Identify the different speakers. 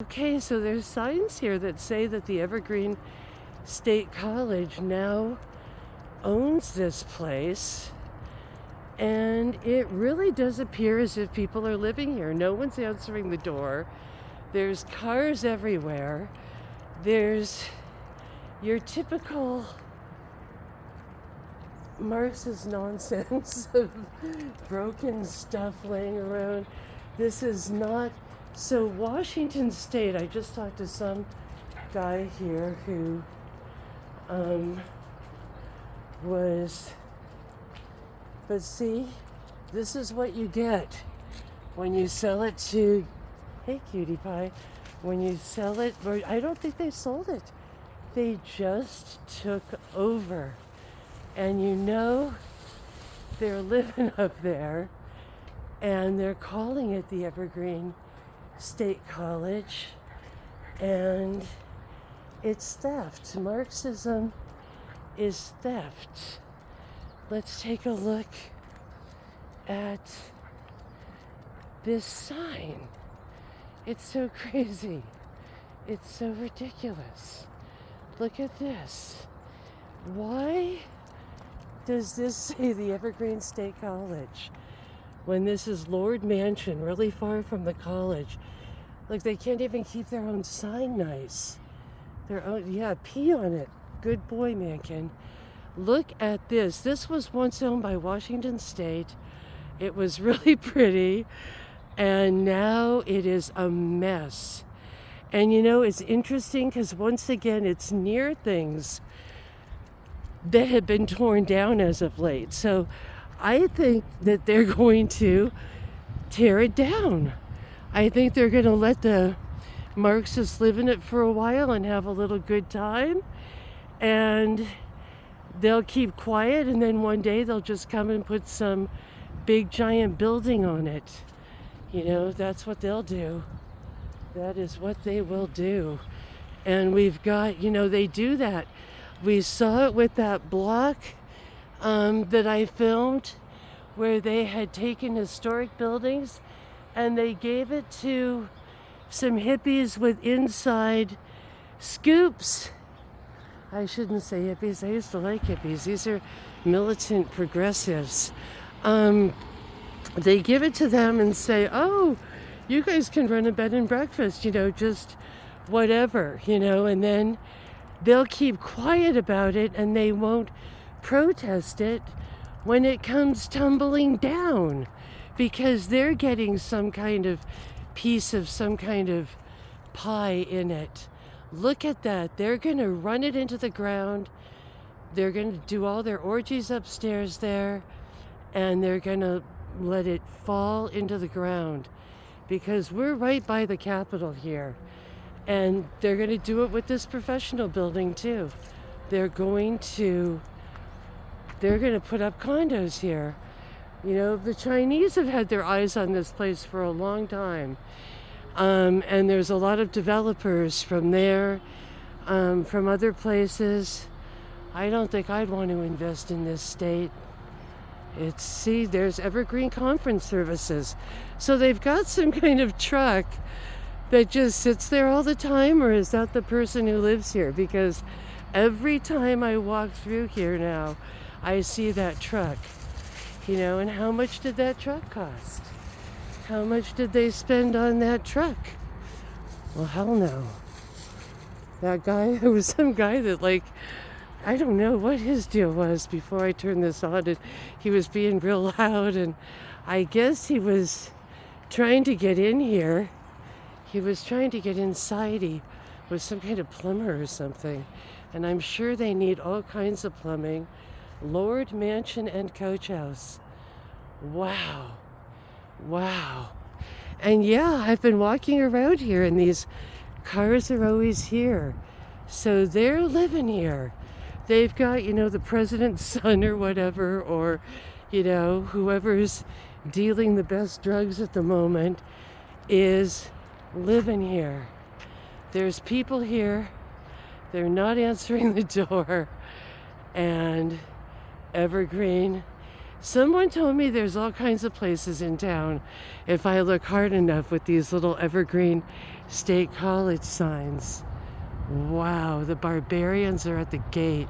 Speaker 1: Okay, so there's signs here that say that the Evergreen State College now owns this place. And it really does appear as if people are living here. No one's answering the door. There's cars everywhere. There's your typical Marxist nonsense of broken stuff laying around. This is not. So Washington State, I just talked to some guy here who was, but see, this is what you get when you sell it to, hey cutie pie, when you sell it, I don't think they sold it. They just took over. And you know they're living up there and they're calling it the Evergreen State College, and it's theft. Marxism is theft. Let's take a look at this sign. It's so crazy. It's so ridiculous. Look at this. Why does this say the Evergreen State College when this is Lord Mansion, really far from the college? Like, they can't even keep their own sign nice. Their own, yeah, pee on it. Good boy, Mankin. Look at this. This was once owned by Washington State. It was really pretty, and now it is a mess. And you know, it's interesting because once again, it's near things that have been torn down as of late. So I think that they're going to tear it down. I think they're going to let the Marxists live in it for a while and have a little good time. And they'll keep quiet, and then one day they'll just come and put some big giant building on it. You know, that's what they'll do. That is what they will do. And we've got, you know, they do that. We saw it with that block that I filmed where they had taken historic buildings and they gave it to some hippies with inside scoops. I shouldn't say hippies. I used to like hippies. These are militant progressives. They give it to them and say, oh, you guys can run a bed and breakfast, you know, just whatever, you know, and then they'll keep quiet about it and they won't protest it when it comes tumbling down because they're getting some kind of piece of some kind of pie in it. Look at that. They're going to run it into the ground. They're going to do all their orgies upstairs there, and they're going to let it fall into the ground because we're right by the Capitol here. And they're going to do it with this professional building too. They're going to put up condos here. You know, the Chinese have had their eyes on this place for a long time. And there's a lot of developers from there, from other places. I don't think I'd want to invest in this state. See, there's Evergreen Conference Services. So they've got some kind of truck that just sits there all the time, or is that the person who lives here? Because every time I walk through here now, I see that truck. You know, and how much did that truck cost? How much did they spend on that truck? Well, hell no. That guy, there was some guy that, like, I don't know what his deal was before I turned this on. And he was being real loud, and I guess he was trying to get in here. He was trying to get inside. He was some kind of plumber or something. And I'm sure they need all kinds of plumbing. Lord Mansion and Coach House. Wow. Wow. And yeah, I've been walking around here and these cars are always here. So they're living here. They've got, you know, the president's son or whatever, or, you know, whoever's dealing the best drugs at the moment is living here. There's people here. They're not answering the door. And Evergreen Someone told me there's all kinds of places in town if I look hard enough with these little Evergreen State College signs. Wow, the barbarians are at the gate.